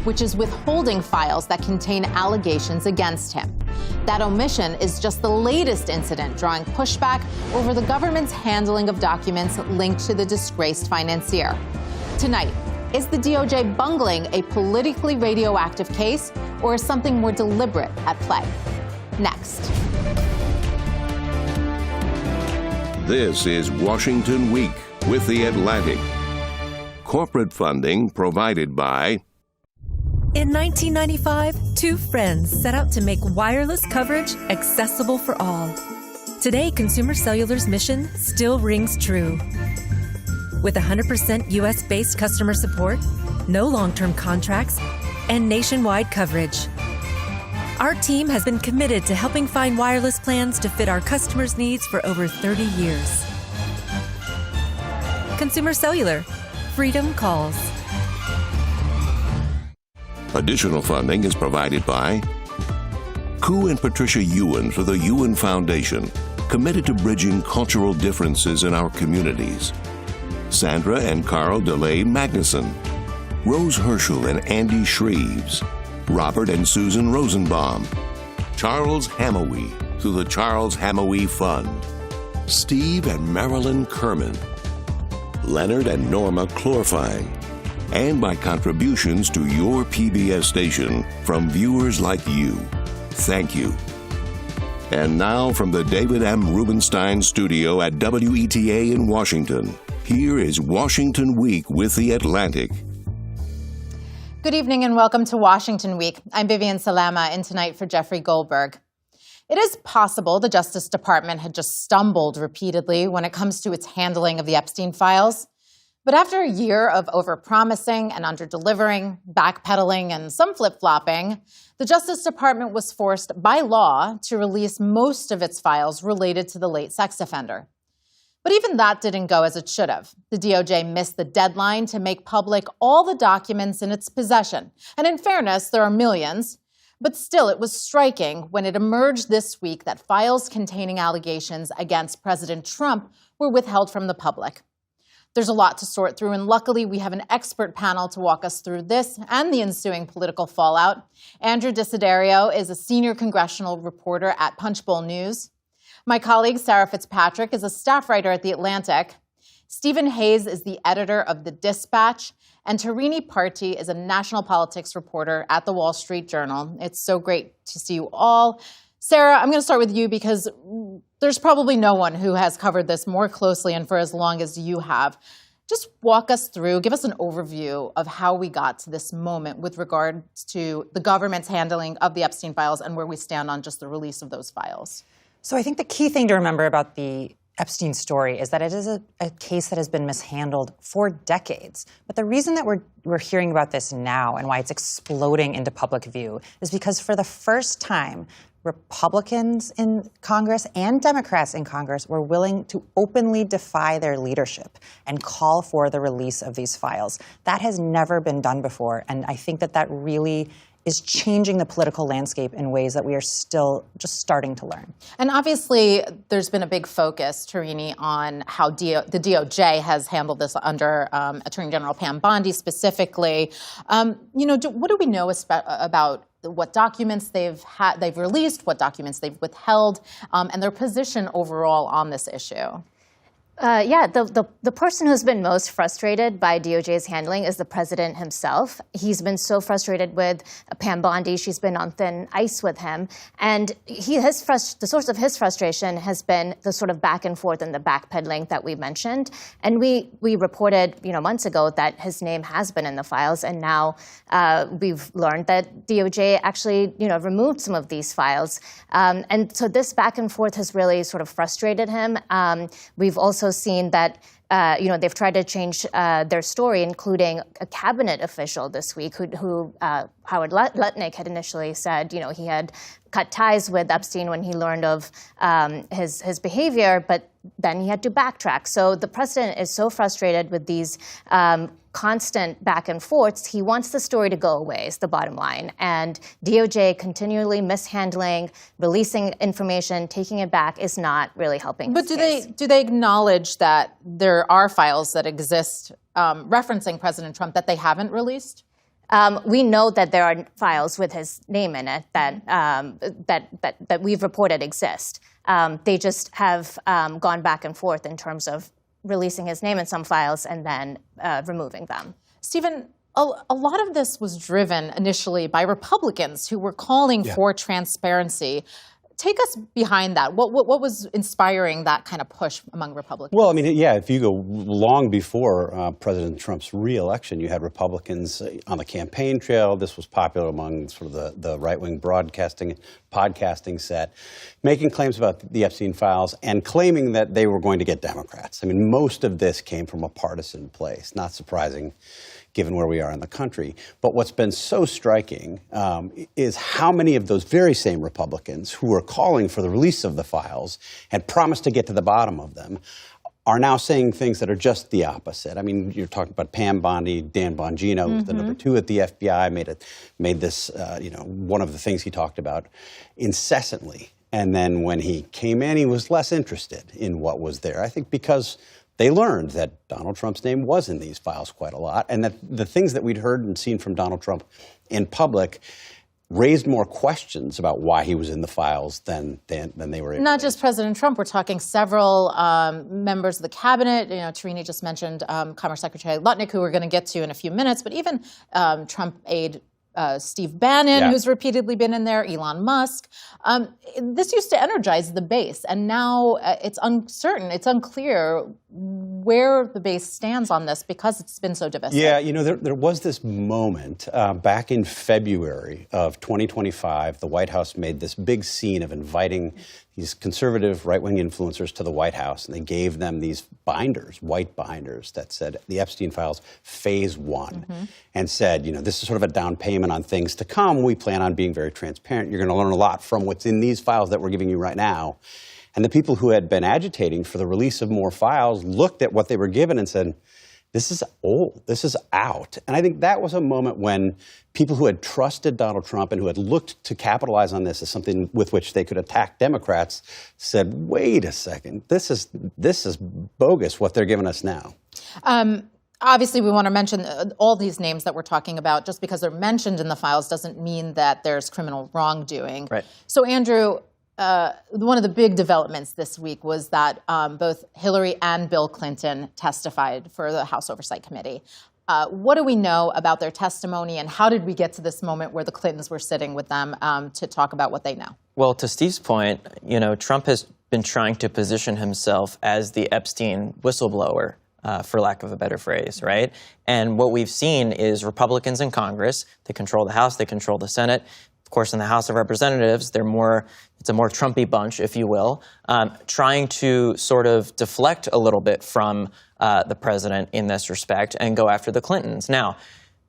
which is withholding files that contain allegations against him. That omission is just the latest incident drawing pushback over the government's handling of documents linked to the disgraced financier. Tonight, is the DOJ bungling a politically radioactive case, or is something more deliberate at play? Next. This is Washington Week with The Atlantic. Corporate funding provided by... In 1995, two friends set out to make wireless coverage accessible for all. Today, Consumer Cellular's mission still rings true. With 100% U.S.-based customer support, no long-term contracts, and nationwide coverage. Our team has been committed to helping find wireless plans to fit our customers' needs for over 30 years. Consumer Cellular. Freedom calls. Additional funding is provided by Koo and Patricia Ewan for the Ewan Foundation, committed to bridging cultural differences in our communities. Sandra and Carl DeLay Magnuson, Rose Herschel and Andy Shreves, Robert and Susan Rosenbaum, Charles Hamowy through the Charles Hamowy Fund, Steve and Marilyn Kerman, Leonard and Norma Chlorfine, and by contributions to your PBS station from viewers like you. Thank you. And now from the David M. Rubenstein studio at WETA in Washington, here is Washington Week with The Atlantic. Good evening and welcome to Washington Week. I'm Vivian Salama, in tonight for Jeffrey Goldberg. It is possible the Justice Department had just stumbled repeatedly when it comes to its handling of the Epstein files. But after a year of overpromising and underdelivering, backpedaling, and some flip-flopping, the Justice Department was forced by law to release most of its files related to the late sex offender. But even that didn't go as it should have. The DOJ missed the deadline to make public all the documents in its possession. And in fairness, there are millions. But still, it was striking when it emerged this week that files containing allegations against President Trump were withheld from the public. There's a lot to sort through, and luckily we have an expert panel to walk us through this and the ensuing political fallout. Andrew Desiderio is a senior congressional reporter at Punchbowl News. My colleague Sarah Fitzpatrick is a staff writer at The Atlantic. Stephen Hayes is the editor of The Dispatch, and Tarini Parti is a national politics reporter at The Wall Street Journal. It's so great to see you all. Sarah, I'm going to start with you because there's probably no one who has covered this more closely and for as long as you have. Just walk us through, give us an overview of how we got to this moment with regards to the government's handling of the Epstein files and where we stand on just the release of those files. So I think the key thing to remember about the Epstein story is that it is a case that has been mishandled for decades. But the reason that we're hearing about this now and why it's exploding into public view is because for the first time, Republicans in Congress and Democrats in Congress were willing to openly defy their leadership and call for the release of these files. That has never been done before, and I think that really is changing the political landscape in ways that we are still just starting to learn. And obviously, there's been a big focus, Tarini, on how the DOJ has handled this under Attorney General Pam Bondi specifically. What do we know about what documents they've released, what documents they've withheld, and their position overall on this issue? The person who's been most frustrated by DOJ's handling is the president himself. He's been so frustrated with Pam Bondi. She's been on thin ice with him. And the source of his frustration has been the sort of back and forth and the backpedaling that we mentioned. And we reported, months ago that his name has been in the files. And now we've learned that DOJ actually, removed some of these files. And so this back and forth has really sort of frustrated him. We've also seen that they've tried to change their story, including a cabinet official this week who Howard Lutnick had initially said, he had cut ties with Epstein when he learned of his behavior, but then he had to backtrack. So the president is so frustrated with these constant back and forths. He wants the story to go away, is the bottom line. And DOJ continually mishandling, releasing information, taking it back is not really helping. But do they acknowledge that there are files that exist referencing President Trump that they haven't released? We know that there are files with his name in it that we've reported exist. They just have gone back and forth in terms of releasing his name in some files and then removing them. Stephen, a lot of this was driven initially by Republicans who were calling for transparency. Take us behind that. What was inspiring that kind of push among Republicans? Well, I mean, yeah, if you go long before President Trump's re-election, you had Republicans on the campaign trail. This was popular among sort of the right-wing podcasting set, making claims about the Epstein files and claiming that they were going to get Democrats. I mean, most of this came from a partisan place, not surprising given where we are in the country. But what's been so striking is how many of those very same Republicans who were calling for the release of the files and promised to get to the bottom of them are now saying things that are just the opposite. I mean, you're talking about Pam Bondi, Dan Bongino, who's the number 2 at the FBI, made this, one of the things he talked about incessantly. And then when he came in, he was less interested in what was there. I think because they learned that Donald Trump's name was in these files quite a lot, and that the things that we'd heard and seen from Donald Trump in public raised more questions about why he was in the files than they were in. Not just President Trump. We're talking several members of the cabinet. Tarini just mentioned Commerce Secretary Lutnick, who we're going to get to in a few minutes, but even Trump aide Steve Bannon, who's repeatedly been in there, Elon Musk. This used to energize the base, and now it's uncertain. It's unclear where the base stands on this because it's been so divisive. Yeah, there was this moment back in February of 2025. The White House made this big scene of inviting these conservative right-wing influencers to the White House, and they gave them these binders, white binders, that said the Epstein files phase 1, and said, this is sort of a down payment on things to come. We plan on being very transparent. You're going to learn a lot from what's in these files that we're giving you right now. And the people who had been agitating for the release of more files looked at what they were given and said, this is old, this is out. And I think that was a moment when people who had trusted Donald Trump and who had looked to capitalize on this as something with which they could attack Democrats said, wait a second, this is bogus what they're giving us now. Obviously, we want to mention all these names that we're talking about. Just because they're mentioned in the files doesn't mean that there's criminal wrongdoing. Right. So, Andrew, one of the big developments this week was that both Hillary and Bill Clinton testified for the House Oversight Committee. What do we know about their testimony, and how did we get to this moment where the Clintons were sitting with them to talk about what they know? Well, to Steve's point, Trump has been trying to position himself as the Epstein whistleblower, for lack of a better phrase, right? And what we've seen is Republicans in Congress, they control the House, they control the Senate. Of course, in the House of Representatives, it's a more Trumpy bunch, if you will, trying to sort of deflect a little bit from the president in this respect and go after the Clintons. Now,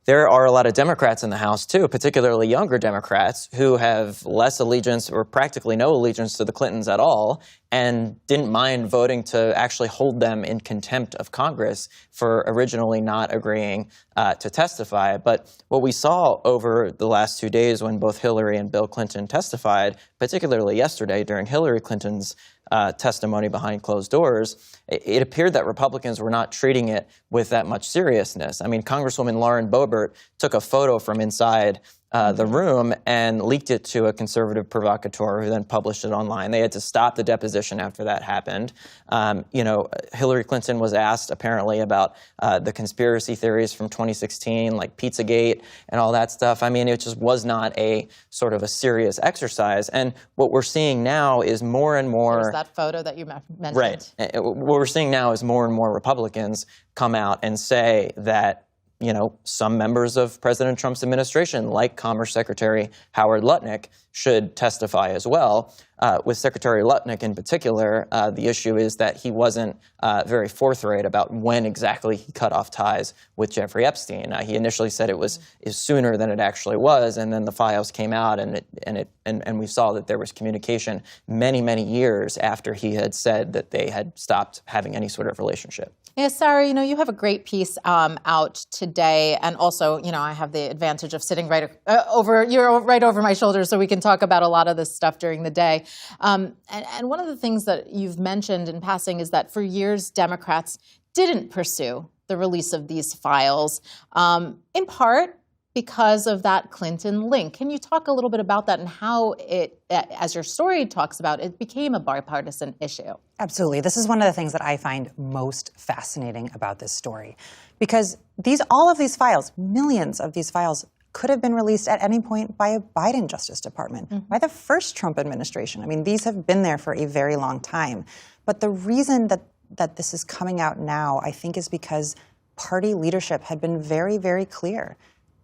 there are a lot of Democrats in the House, too, particularly younger Democrats, who have less allegiance or practically no allegiance to the Clintons at all and didn't mind voting to actually hold them in contempt of Congress for originally not agreeing to testify. But what we saw over the last 2 days when both Hillary and Bill Clinton testified, particularly yesterday during Hillary Clinton's testimony behind closed doors, it appeared that Republicans were not treating it with that much seriousness. I mean, Congresswoman Lauren Boebert took a photo from inside the room and leaked it to a conservative provocateur who then published it online. They had to stop the deposition after that happened. Hillary Clinton was asked apparently about the conspiracy theories from 2016, like Pizzagate and all that stuff. I mean, it just was not a sort of a serious exercise. And what we're seeing now is more and more— There's that photo that you mentioned. Right. What we're seeing now is more and more Republicans come out and say that some members of President Trump's administration, like Commerce Secretary Howard Lutnick, should testify as well. With Secretary Lutnick in particular, the issue is that he wasn't very forthright about when exactly he cut off ties with Jeffrey Epstein. He initially said it was sooner than it actually was, and then the files came out, and we saw that there was communication many, many years after he had said that they had stopped having any sort of relationship. Yeah, Sarah, you have a great piece out today, and also, I have the advantage of sitting right over my shoulder, so we can talk about a lot of this stuff during the day. And one of the things that you've mentioned in passing is that for years, Democrats didn't pursue the release of these files, in part because of that Clinton link. Can you talk a little bit about that and how it, as your story talks about, it became a bipartisan issue? Absolutely. This is one of the things that I find most fascinating about this story, because all of these files, millions of these files, could have been released at any point by a Biden Justice Department, by the first Trump administration. I mean, these have been there for a very long time. But the reason that this is coming out now, I think, is because party leadership had been very, very clear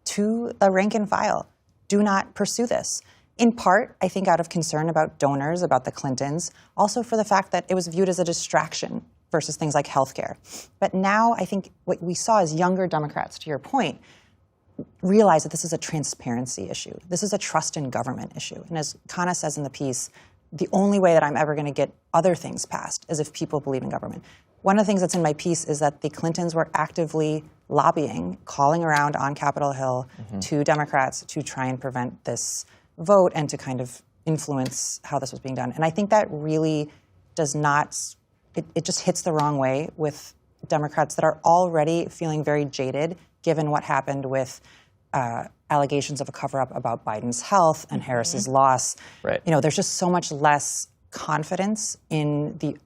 to the rank and file, do not pursue this. In part, I think, out of concern about donors, about the Clintons, also for the fact that it was viewed as a distraction versus things like healthcare. But now I think what we saw is younger Democrats, to your point, realize that this is a transparency issue. This is a trust in government issue. And as Kana says in the piece, the only way that I'm ever going to get other things passed is if people believe in government. One of the things that's in my piece is that the Clintons were actively lobbying, calling around on Capitol Hill to Democrats to try and prevent this vote and to kind of influence how this was being done. And I think that really does not, it just hits the wrong way with Democrats that are already feeling very jaded given what happened with allegations of a cover-up about Biden's health and Harris's loss. Right. You know, there's just so much less confidence in the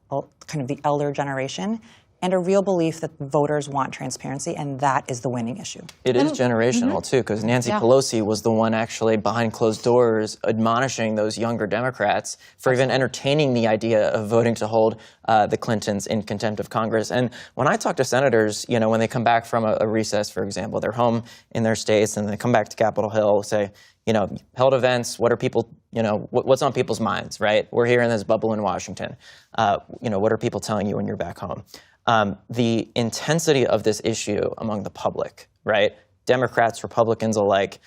kind of the elder generation and a real belief that voters want transparency, and that is the winning issue. It is generational, too, because Nancy Pelosi was the one actually behind closed doors admonishing those younger Democrats for even entertaining the idea of voting to hold the Clintons in contempt of Congress. And when I talk to senators, you know, when they come back from a recess, for example, they're home in their states and they come back to Capitol Hill, say, you know, held events, what are people, you know, what's on people's minds, right? We're here in this bubble in Washington. You know, what are people telling you when you're back home? The intensity of this issue among the public, right? Democrats, Republicans alike,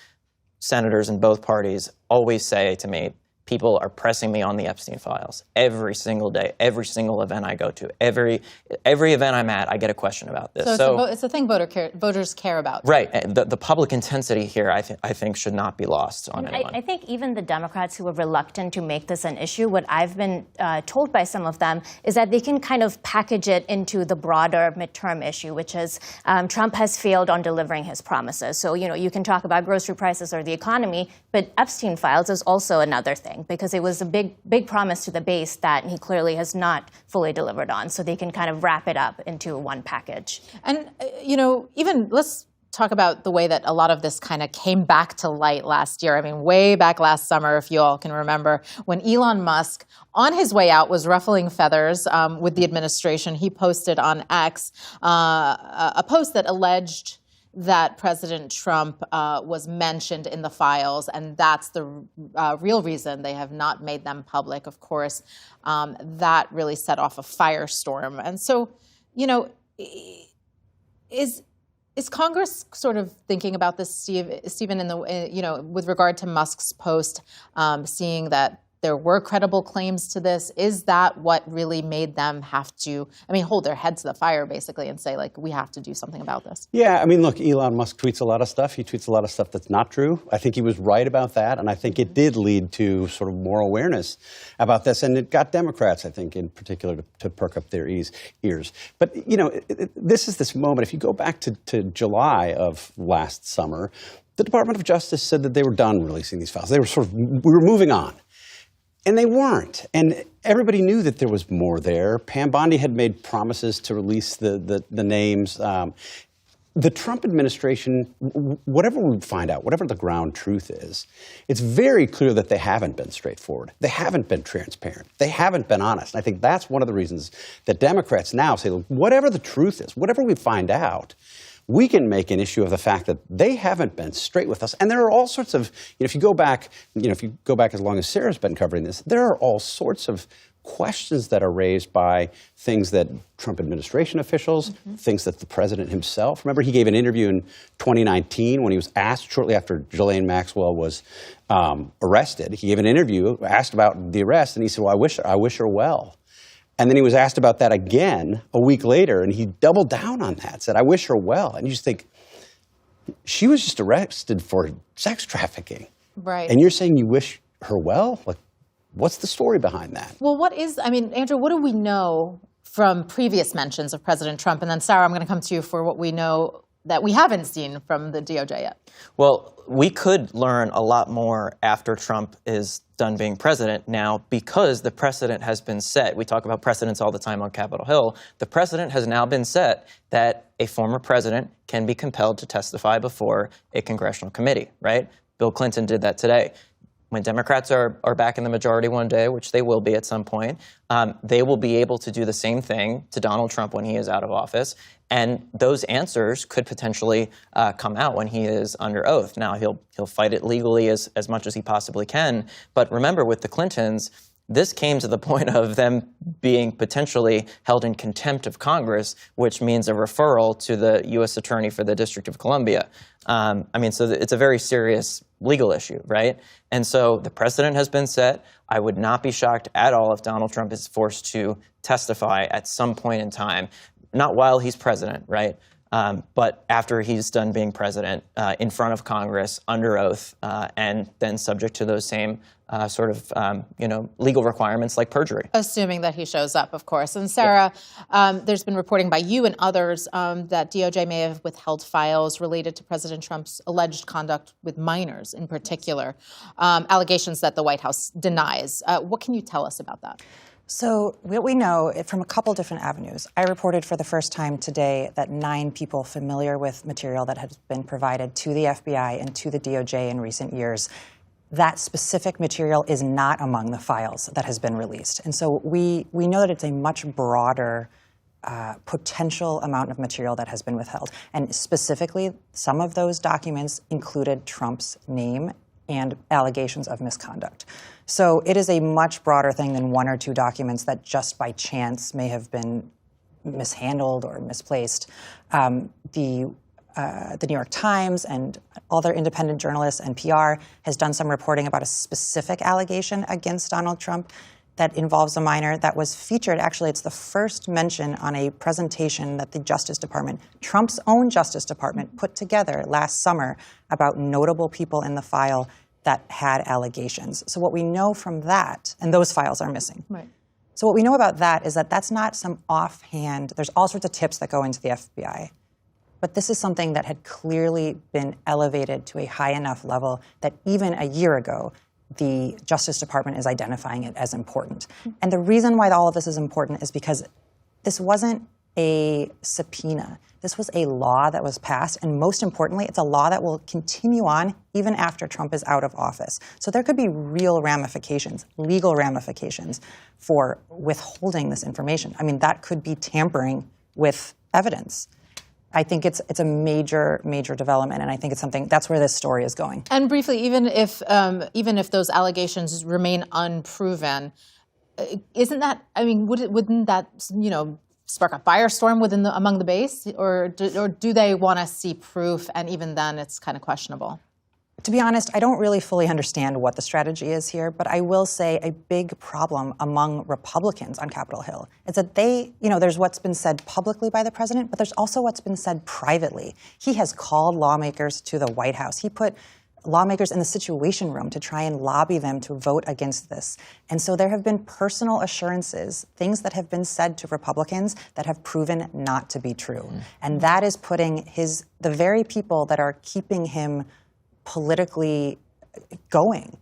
senators in both parties always say to me, people are pressing me on the Epstein files every single day, every single event I go to, every event I'm at, I get a question about this. So it's a thing voters care about. Right. The public intensity here, I think, should not be lost on anyone. I think even the Democrats who are reluctant to make this an issue, what I've been told by some of them is that they can kind of package it into the broader midterm issue, which is Trump has failed on delivering his promises. So, you know, you can talk about grocery prices or the economy, but Epstein files is also another thing, because it was a big promise to the base that he clearly has not fully delivered on. So they can kind of wrap it up into one package. And, you know, even let's talk about the way that a lot of this kind of came back to light last year. I mean, way back last summer, if you all can remember, when Elon Musk, on his way out, was ruffling feathers with the administration. He posted on X a post that alleged that President Trump was mentioned in the files, and that's the real reason they have not made them public. Of course, that really set off a firestorm. And so, you know, is Congress sort of thinking about this, Stephen, in the you know, with regard to Musk's post, seeing that there were credible claims to this? Is that what really made them have to, I mean, hold their head to the fire, basically, and say, like, we have to do something about this? Yeah, I mean, look, Elon Musk tweets a lot of stuff. He tweets a lot of stuff that's not true. I think he was right about that, and I think it did lead to sort of more awareness about this, and it got Democrats, I think, in particular, to perk up their ears. But, you know, this is this moment. If you go back to July of last summer, the Department of Justice said that they were done releasing these files. They were we were moving on. And they weren't. And everybody knew that there was more there. Pam Bondi had made promises to release the names. The Trump administration, whatever we find out, whatever the ground truth is, it's very clear that they haven't been straightforward. They haven't been transparent. They haven't been honest. And I think that's one of the reasons that Democrats now say, look, whatever the truth is, whatever we find out, we can make an issue of the fact that they haven't been straight with us. And there are all sorts of, you know, if you go back as long as Sarah's been covering this, there are all sorts of questions that are raised by things that Trump administration officials, things that the president himself. Remember, he gave an interview in 2019 when he was asked shortly after Ghislaine Maxwell was arrested. He gave an interview, asked about the arrest, and he said, well, I wish her well. And then he was asked about that again a week later, and he doubled down on that, said, I wish her well. And you just think, she was just arrested for sex trafficking. Right. And you're saying you wish her well? Like, what's the story behind that? Well, Andrew, what do we know from previous mentions of President Trump? And then, Sarah, I'm going to come to you for what we know that we haven't seen from the DOJ yet? Well, we could learn a lot more after Trump is done being president now because the precedent has been set. We talk about precedents all the time on Capitol Hill. The precedent has now been set that a former president can be compelled to testify before a congressional committee, right? Bill Clinton did that today. When Democrats are back in the majority one day, which they will be at some point, they will be able to do the same thing to Donald Trump when he is out of office. And those answers could potentially come out when he is under oath. Now, he'll fight it legally as much as he possibly can. But remember, with the Clintons, this came to the point of them being potentially held in contempt of Congress, which means a referral to the U.S. Attorney for the District of Columbia. So it's a very serious legal issue, right? And so the precedent has been set. I would not be shocked at all if Donald Trump is forced to testify at some point in time, not while he's president, right? But after he's done being president, in front of Congress, under oath, and then subject to those same legal requirements like perjury. Assuming that he shows up, of course. And Sarah, there's been reporting by you and others that DOJ may have withheld files related to President Trump's alleged conduct with minors in particular, allegations that the White House denies. What can you tell us about that? So what we know from a couple different avenues. I reported for the first time today that 9 people familiar with material that has been provided to the FBI and to the DOJ in recent years, that specific material is not among the files that has been released. And so we know that it's a much broader potential amount of material that has been withheld. And specifically, some of those documents included Trump's name and allegations of misconduct. So it is a much broader thing than 1 or 2 documents that just by chance may have been mishandled or misplaced. The New York Times and other independent journalists and PR has done some reporting about a specific allegation against Donald Trump that involves a minor that was featured. Actually, it's the first mention on a presentation that the Justice Department, Trump's own Justice Department, put together last summer about notable people in the file that had allegations. So what we know from that, and those files are missing. Right. So what we know about that is that that's not some offhand, there's all sorts of tips that go into the FBI. But this is something that had clearly been elevated to a high enough level that even a year ago, the Justice Department is identifying it as important. And the reason why all of this is important is because this wasn't a subpoena. This was a law that was passed, and most importantly, it's a law that will continue on even after Trump is out of office. So there could be real ramifications, legal ramifications for withholding this information. I mean, that could be tampering with evidence. I think it's a major, major development, and I think it's something, that's where this story is going. And briefly, even if those allegations remain unproven, isn't that, I mean, wouldn't that, spark a firestorm among the base, or do they want to see proof, and even then it's kind of questionable? To be honest, I don't really fully understand what the strategy is here, but I will say a big problem among Republicans on Capitol Hill is that there's what's been said publicly by the president, but there's also what's been said privately. He has called lawmakers to the White House. He put lawmakers in the Situation Room to try and lobby them to vote against this. And so there have been personal assurances, things that have been said to Republicans that have proven not to be true. And that is putting the very people that are keeping him politically going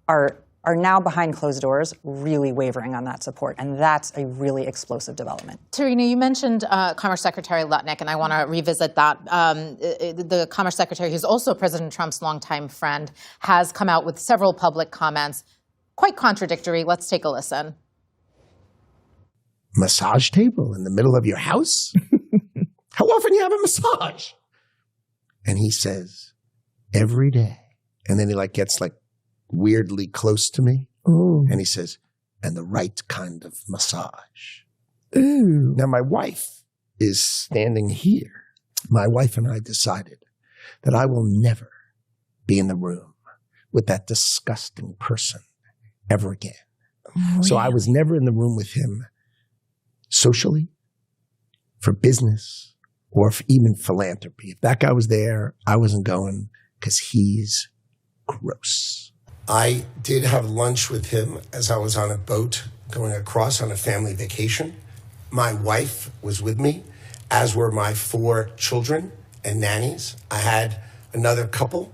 are now behind closed doors really wavering on that support. And that's a really explosive development. Tarina, you mentioned Commerce Secretary Lutnick, and I want to revisit that. The Commerce Secretary, who's also President Trump's longtime friend, has come out with several public comments, quite contradictory. Let's take a listen. Massage table in the middle of your house? How often you have a massage? And he says, every day. And then he gets weirdly close to me. Ooh. And he says, and the right kind of massage. Ooh. Now my wife is standing here. My wife and I decided that I will never be in the room with that disgusting person ever again. Really? So I was never in the room with him socially, for business, or even philanthropy. If that guy was there, I wasn't going because he's gross. I did have lunch with him as I was on a boat going across on a family vacation. My wife was with me, as were my 4 children and nannies. I had another couple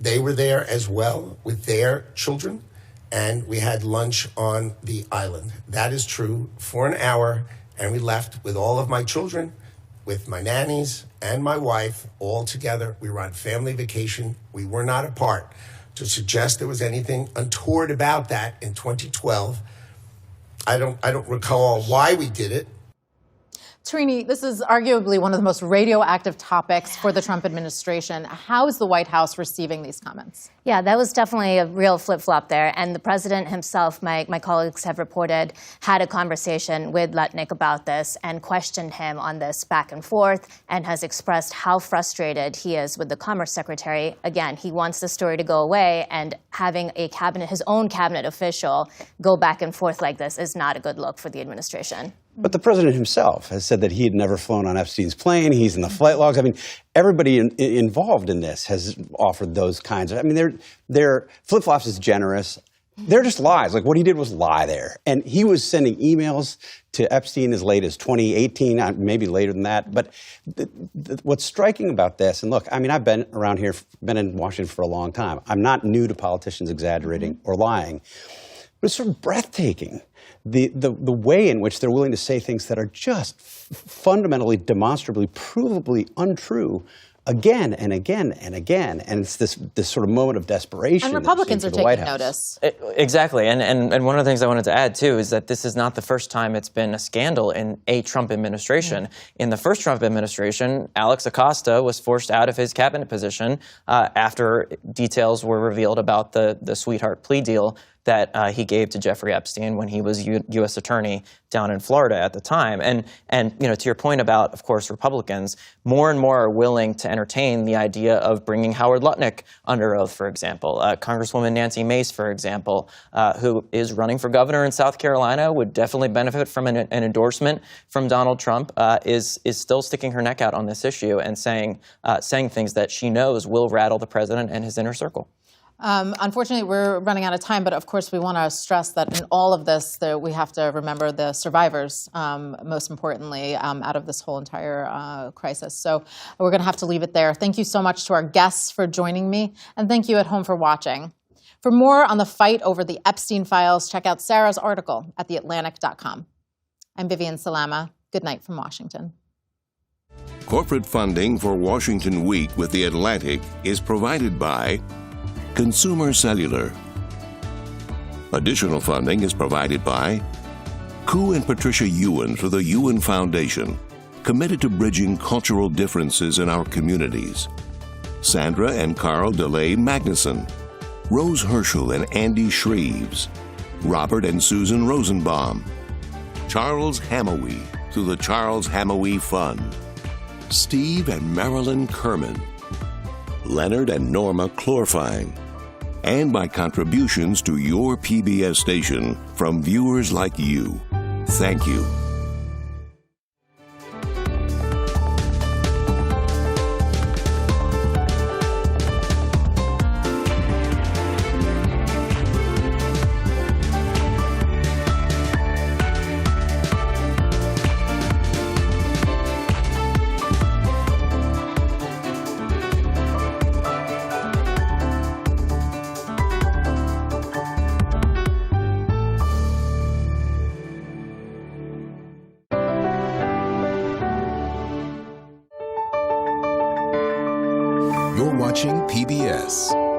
they were there as well with their children, and we had lunch on the island. That is true, for an hour, and we left with all of my children, with my nannies and my wife, all together. We were on family vacation. We were not apart. To suggest there was anything untoward about that in 2012, I don't recall why we did it. Tarini, this is arguably one of the most radioactive topics for the Trump administration. How is the White House receiving these comments? Yeah, that was definitely a real flip-flop there. And the president himself, my colleagues have reported, had a conversation with Lutnick about this and questioned him on this back and forth, and has expressed how frustrated he is with the Commerce Secretary. Again, he wants the story to go away, and having his own cabinet official go back and forth like this is not a good look for the administration. But the president himself has said that he had never flown on Epstein's plane. He's in the flight logs. I mean, everybody involved in this has offered those kinds of. I mean, their flip-flops is generous. They're just lies. Like, what he did was lie there. And he was sending emails to Epstein as late as 2018, maybe later than that. But what's striking about this, and look, I mean, I've been around here, been in Washington for a long time. I'm not new to politicians exaggerating or lying. But it's sort of breathtaking. The way in which they're willing to say things that are just fundamentally, demonstrably, provably untrue again and again and again. And it's this sort of moment of desperation. And Republicans are taking notice. Exactly. And one of the things I wanted to add, too, is that this is not the first time it's been a scandal in a Trump administration. In the first Trump administration, Alex Acosta was forced out of his cabinet position after details were revealed about the sweetheart plea deal that he gave to Jeffrey Epstein when he was U.S. attorney down in Florida at the time. And you know, to your point about, of course, Republicans, more and more are willing to entertain the idea of bringing Howard Lutnick under oath, for example. Congresswoman Nancy Mace, for example, who is running for governor in South Carolina, would definitely benefit from an endorsement from Donald Trump, is still sticking her neck out on this issue and saying things that she knows will rattle the president and his inner circle. Unfortunately, we're running out of time, but of course we want to stress that in all of this, we have to remember the survivors, most importantly, out of this whole entire crisis. So we're going to have to leave it there. Thank you so much to our guests for joining me, and thank you at home for watching. For more on the fight over the Epstein files, check out Sarah's article at theatlantic.com. I'm Vivian Salama. Good night from Washington. Corporate funding for Washington Week with The Atlantic is provided by Consumer Cellular. Additional funding is provided by Ku and Patricia Ewan for the Ewan Foundation, committed to bridging cultural differences in our communities. Sandra and Carl DeLay Magnuson, Rose Herschel and Andy Shreves, Robert and Susan Rosenbaum, Charles Hamowy through the Charles Hamowy Fund, Steve and Marilyn Kerman, Leonard and Norma Chlorfine, and by contributions to your PBS station from viewers like you. Thank you. You're watching PBS.